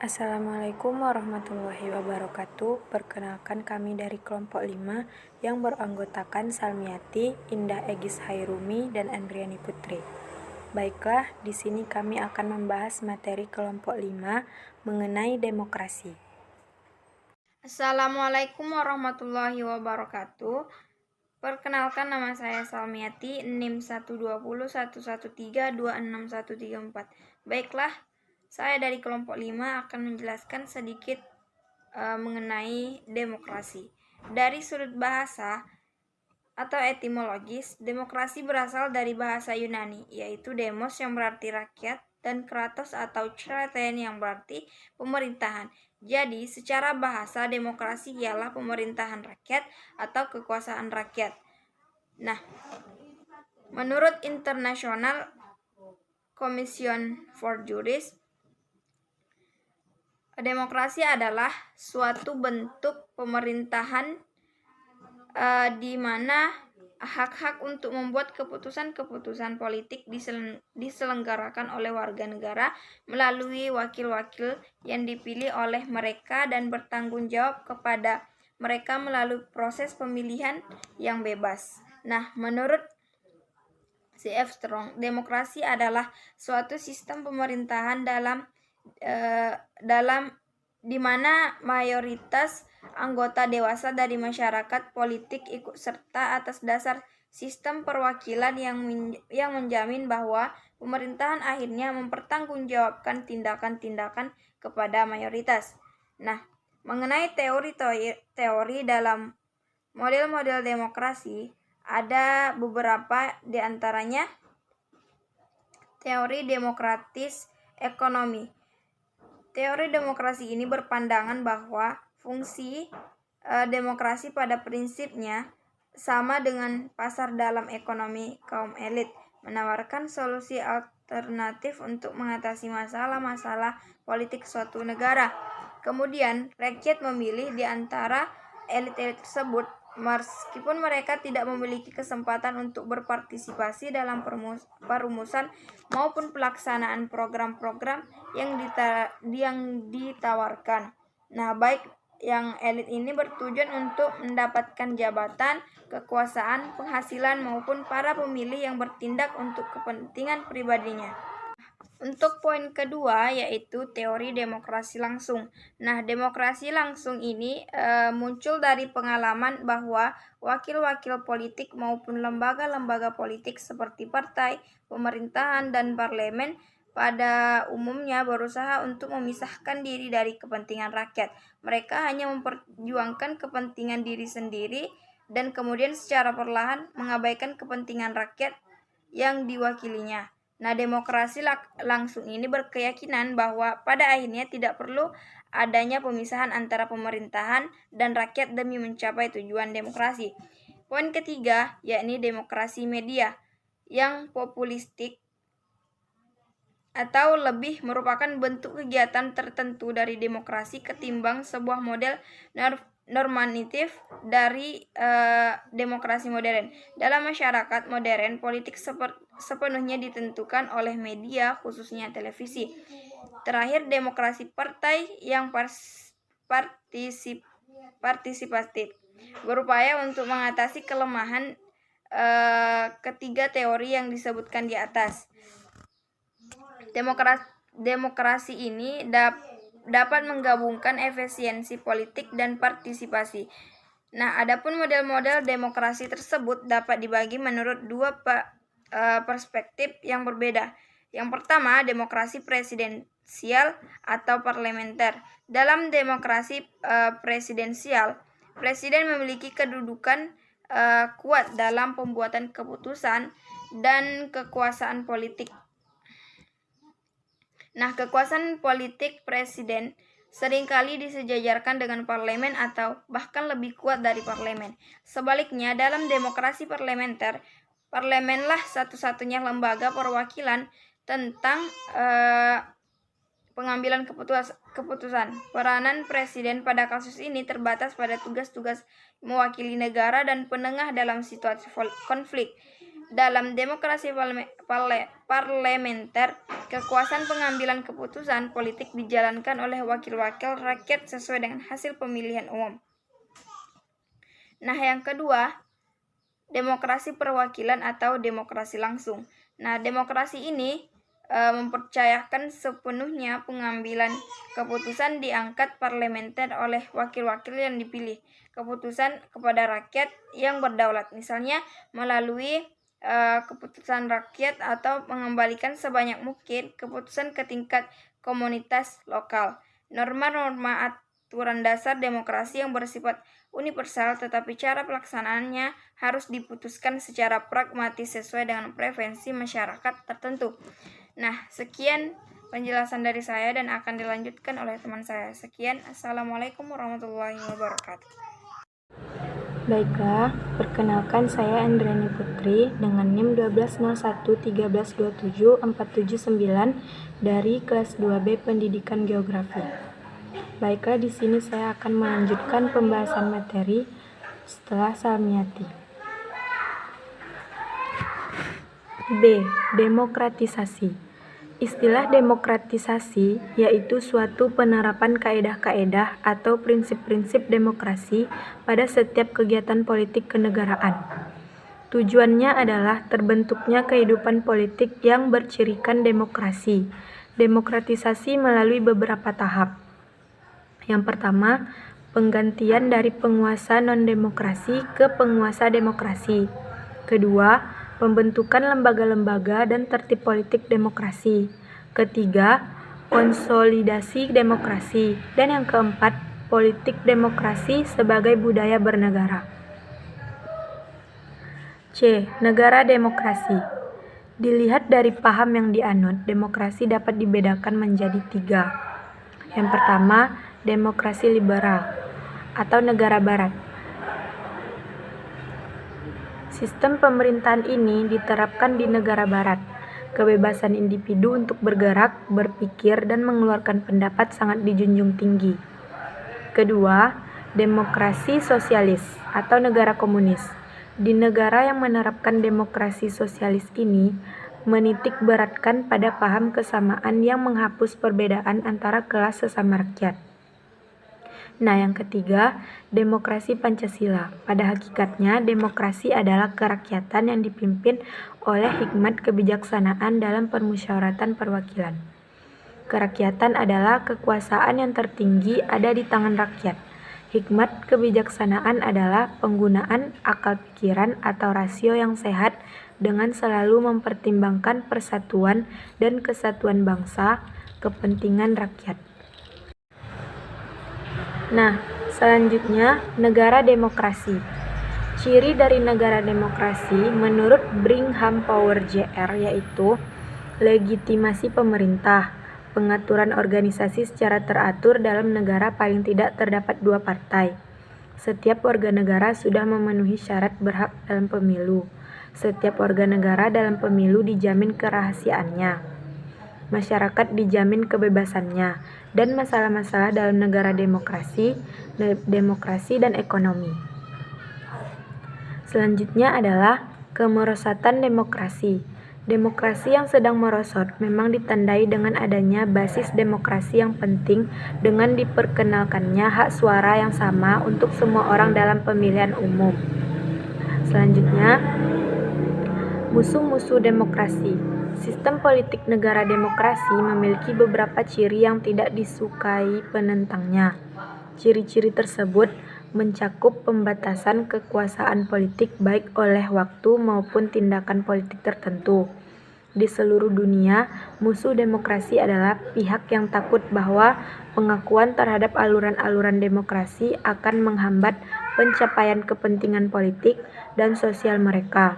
Assalamualaikum warahmatullahi wabarakatuh. Perkenalkan kami dari kelompok 5 yang beranggotakan Salmiati, Indah Egis Hairumi, dan Andriani Putri. Baiklah, di sini kami akan membahas materi kelompok 5 mengenai demokrasi. Assalamualaikum warahmatullahi wabarakatuh. Perkenalkan, nama saya Salmiati, NIM 1201113261134. Baiklah, saya dari kelompok 5 akan menjelaskan sedikit mengenai demokrasi. Dari sudut bahasa atau etimologis, demokrasi berasal dari bahasa Yunani, yaitu demos yang berarti rakyat dan kratos atau kratein yang berarti pemerintahan. Jadi, secara bahasa, demokrasi ialah pemerintahan rakyat atau kekuasaan rakyat. Nah, menurut International Commission for Justice, demokrasi adalah suatu bentuk pemerintahan di mana hak-hak untuk membuat keputusan-keputusan politik diselenggarakan oleh warga negara melalui wakil-wakil yang dipilih oleh mereka dan bertanggung jawab kepada mereka melalui proses pemilihan yang bebas. Nah, menurut C.F. Strong, demokrasi adalah suatu sistem pemerintahan di mana mayoritas anggota dewasa dari masyarakat politik ikut serta atas dasar sistem perwakilan yang menjamin bahwa pemerintahan akhirnya mempertanggungjawabkan tindakan-tindakan kepada mayoritas. Nah, mengenai teori dalam model-model demokrasi, ada beberapa di antaranya teori demokratis ekonomi. Teori demokrasi ini berpandangan bahwa fungsi demokrasi pada prinsipnya sama dengan pasar dalam ekonomi kaum elit, menawarkan solusi alternatif untuk mengatasi masalah-masalah politik suatu negara. Kemudian, rakyat memilih di antara elit-elit tersebut, meskipun mereka tidak memiliki kesempatan untuk berpartisipasi dalam perumusan maupun pelaksanaan program-program yang ditawarkan. Nah, baik yang elit ini bertujuan untuk mendapatkan jabatan, kekuasaan, penghasilan maupun para pemilih yang bertindak untuk kepentingan pribadinya. Untuk poin kedua, yaitu teori demokrasi langsung. Nah, demokrasi langsung ini muncul dari pengalaman bahwa wakil-wakil politik maupun lembaga-lembaga politik seperti partai, pemerintahan, dan parlemen pada umumnya berusaha untuk memisahkan diri dari kepentingan rakyat. Mereka hanya memperjuangkan kepentingan diri sendiri dan kemudian secara perlahan mengabaikan kepentingan rakyat yang diwakilinya. Nah, demokrasi langsung ini berkeyakinan bahwa pada akhirnya tidak perlu adanya pemisahan antara pemerintahan dan rakyat demi mencapai tujuan demokrasi. Poin ketiga, yakni demokrasi media, yang populistik atau lebih merupakan bentuk kegiatan tertentu dari demokrasi ketimbang sebuah model normatif dari demokrasi modern. Dalam masyarakat modern, politik sepenuhnya ditentukan oleh media, khususnya televisi. Terakhir, demokrasi partai yang partisipatif berupaya untuk mengatasi kelemahan ketiga teori yang disebutkan di atas. Demokrasi ini dapat menggabungkan efisiensi politik dan partisipasi. Nah, adapun model-model demokrasi tersebut dapat dibagi menurut dua perspektif yang berbeda. Yang pertama, demokrasi presidensial atau parlementer. Dalam demokrasi presidensial, presiden memiliki kedudukan kuat dalam pembuatan keputusan dan kekuasaan politik. Nah, kekuasaan politik presiden seringkali disejajarkan dengan parlemen atau bahkan lebih kuat dari parlemen. Sebaliknya, dalam demokrasi parlementer, parlemenlah satu-satunya lembaga perwakilan tentang pengambilan keputusan. Peranan presiden pada kasus ini terbatas pada tugas-tugas mewakili negara dan penengah dalam situasi konflik. Dalam demokrasi parlementer, kekuasaan pengambilan keputusan politik dijalankan oleh wakil-wakil rakyat sesuai dengan hasil pemilihan umum. Nah, yang kedua, demokrasi perwakilan atau demokrasi langsung. Nah, demokrasi ini mempercayakan sepenuhnya pengambilan keputusan di angkat parlementer oleh wakil-wakil yang dipilih keputusan kepada rakyat yang berdaulat, misalnya melalui keputusan rakyat atau mengembalikan sebanyak mungkin keputusan ke tingkat komunitas lokal. Norma-norma aturan dasar demokrasi yang bersifat universal, tetapi cara pelaksanaannya harus diputuskan secara pragmatis sesuai dengan preferensi masyarakat tertentu. Nah, sekian penjelasan dari saya dan akan dilanjutkan oleh teman saya. Sekian, Assalamualaikum warahmatullahi wabarakatuh. Baiklah, perkenalkan saya Andriani Putri dengan NIM 120113274779 dari kelas 2B Pendidikan Geografi. Baiklah, di sini saya akan melanjutkan pembahasan materi setelah Salmiati. B. Demokratisasi. Istilah demokratisasi yaitu suatu penerapan kaedah-kaedah atau prinsip-prinsip demokrasi pada setiap kegiatan politik kenegaraan. Tujuannya adalah terbentuknya kehidupan politik yang bercirikan demokrasi. Demokratisasi melalui beberapa tahap. Yang pertama, penggantian dari penguasa non-demokrasi ke penguasa demokrasi. Kedua, pembentukan lembaga-lembaga dan tertib politik demokrasi. Ketiga, konsolidasi demokrasi. Dan yang keempat, politik demokrasi sebagai budaya bernegara. C. Negara demokrasi. Dilihat dari paham yang dianut, demokrasi dapat dibedakan menjadi 3. Yang pertama, demokrasi liberal atau negara barat. Sistem pemerintahan ini diterapkan di negara barat. Kebebasan individu untuk bergerak, berpikir, dan mengeluarkan pendapat sangat dijunjung tinggi. Kedua, demokrasi sosialis atau negara komunis. Di negara yang menerapkan demokrasi sosialis ini, menitik beratkan pada paham kesamaan yang menghapus perbedaan antara kelas sesama rakyat. Nah, yang ketiga, demokrasi Pancasila. Pada hakikatnya, demokrasi adalah kerakyatan yang dipimpin oleh hikmat kebijaksanaan dalam permusyawaratan perwakilan. Kerakyatan adalah kekuasaan yang tertinggi ada di tangan rakyat. Hikmat kebijaksanaan adalah penggunaan akal pikiran atau rasio yang sehat dengan selalu mempertimbangkan persatuan dan kesatuan bangsa, kepentingan rakyat. Nah, selanjutnya, negara demokrasi. Ciri dari negara demokrasi menurut Brigham Power Jr. yaitu legitimasi pemerintah, pengaturan organisasi secara teratur dalam negara paling tidak terdapat 2 partai. Setiap warga negara sudah memenuhi syarat berhak dalam pemilu. Setiap warga negara dalam pemilu dijamin kerahasiaannya. Masyarakat dijamin kebebasannya, dan masalah-masalah dalam negara demokrasi dan ekonomi. Selanjutnya adalah kemerosotan demokrasi. Demokrasi yang sedang merosot memang ditandai dengan adanya basis demokrasi yang penting dengan diperkenalkannya hak suara yang sama untuk semua orang dalam pemilihan umum. Selanjutnya, musuh-musuh demokrasi. Sistem politik negara demokrasi memiliki beberapa ciri yang tidak disukai penentangnya. Ciri-ciri tersebut mencakup pembatasan kekuasaan politik baik oleh waktu maupun tindakan politik tertentu. Di seluruh dunia, musuh demokrasi adalah pihak yang takut bahwa pengakuan terhadap aluran-aluran demokrasi akan menghambat pencapaian kepentingan politik dan sosial mereka.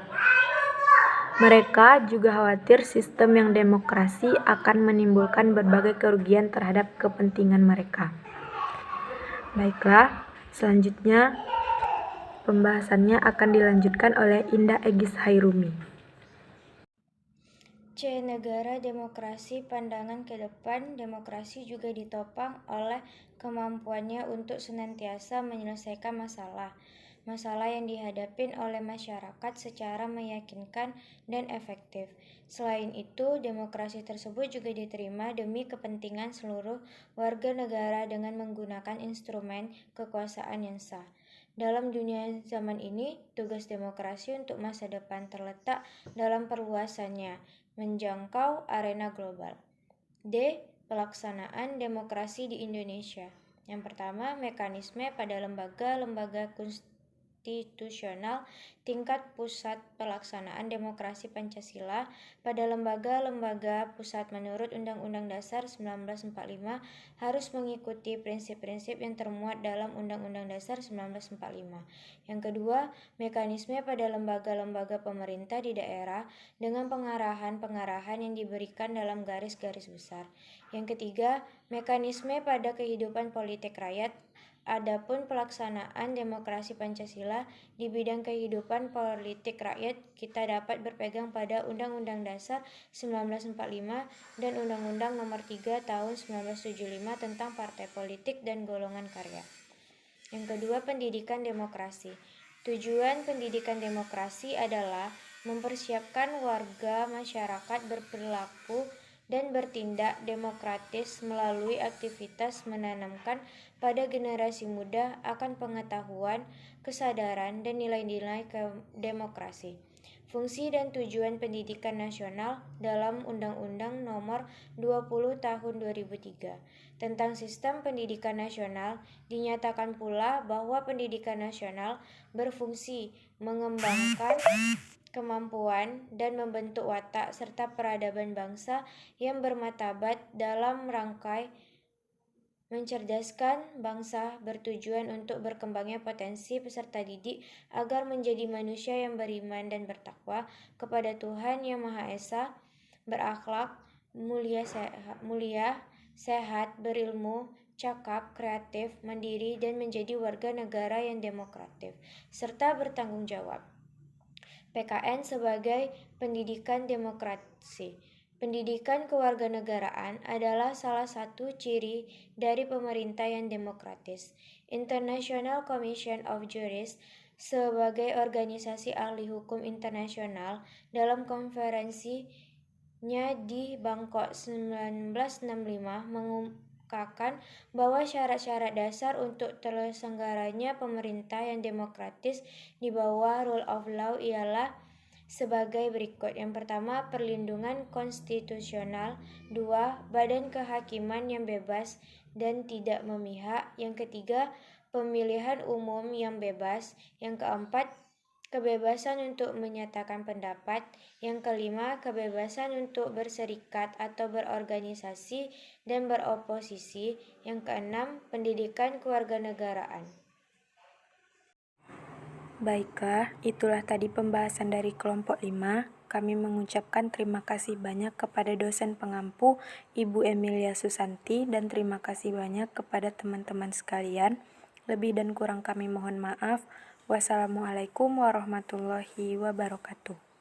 Mereka juga khawatir sistem yang demokrasi akan menimbulkan berbagai kerugian terhadap kepentingan mereka. Baiklah, selanjutnya pembahasannya akan dilanjutkan oleh Indah Egis Hairumi. C. Negara demokrasi. Pandangan ke depan, demokrasi juga ditopang oleh kemampuannya untuk senantiasa menyelesaikan masalah. masalah yang dihadapin oleh masyarakat secara meyakinkan dan efektif. Selain itu, demokrasi tersebut juga diterima demi kepentingan seluruh warga negara dengan menggunakan instrumen kekuasaan yang sah. Dalam dunia zaman ini, tugas demokrasi untuk masa depan terletak dalam perluasannya, menjangkau arena global. D. Pelaksanaan demokrasi di Indonesia. Yang pertama, mekanisme pada lembaga-lembaga konstitusional tingkat pusat pelaksanaan demokrasi Pancasila pada lembaga-lembaga pusat menurut Undang-Undang Dasar 1945 harus mengikuti prinsip-prinsip yang termuat dalam Undang-Undang Dasar 1945. Yang kedua, mekanisme pada lembaga-lembaga pemerintah di daerah dengan pengarahan-pengarahan yang diberikan dalam garis-garis besar. Yang ketiga, mekanisme pada kehidupan politik rakyat. Adapun pelaksanaan demokrasi Pancasila di bidang kehidupan politik rakyat, kita dapat berpegang pada Undang-Undang Dasar 1945 dan Undang-Undang Nomor 3 Tahun 1975 tentang partai politik dan golongan karya. Yang kedua, pendidikan demokrasi. Tujuan pendidikan demokrasi adalah mempersiapkan warga masyarakat berperilaku dan bertindak demokratis melalui aktivitas menanamkan pada generasi muda akan pengetahuan, kesadaran, dan nilai-nilai demokrasi. Fungsi dan tujuan pendidikan nasional dalam Undang-Undang Nomor 20 Tahun 2003 tentang Sistem Pendidikan Nasional dinyatakan pula bahwa pendidikan nasional berfungsi mengembangkan kemampuan dan membentuk watak serta peradaban bangsa yang bermartabat dalam rangkai mencerdaskan bangsa, bertujuan untuk berkembangnya potensi peserta didik agar menjadi manusia yang beriman dan bertakwa kepada Tuhan Yang Maha Esa, berakhlak mulia, sehat, berilmu, cakap, kreatif, mandiri, dan menjadi warga negara yang demokratis serta bertanggung jawab. PKN sebagai pendidikan demokrasi. Pendidikan kewarganegaraan adalah salah satu ciri dari pemerintah yang demokratis. International Commission of Jurists sebagai organisasi ahli hukum internasional dalam konferensinya di Bangkok 1965 mengungkapkan bahwa syarat-syarat dasar untuk terselenggaranya pemerintah yang demokratis di bawah rule of law ialah sebagai berikut. Yang pertama, perlindungan konstitusional. 2. Badan kehakiman yang bebas dan tidak memihak. Yang ketiga, pemilihan umum yang bebas. Yang keempat, kebebasan untuk menyatakan pendapat. Yang kelima, kebebasan untuk berserikat atau berorganisasi dan beroposisi. Yang keenam, pendidikan kewarganegaraan. Baiklah, itulah tadi pembahasan dari kelompok 5. Kami mengucapkan terima kasih banyak kepada dosen pengampu Ibu Emilia Susanti dan terima kasih banyak kepada teman-teman sekalian. Lebih dan kurang kami mohon maaf. Wassalamualaikum warahmatullahi wabarakatuh.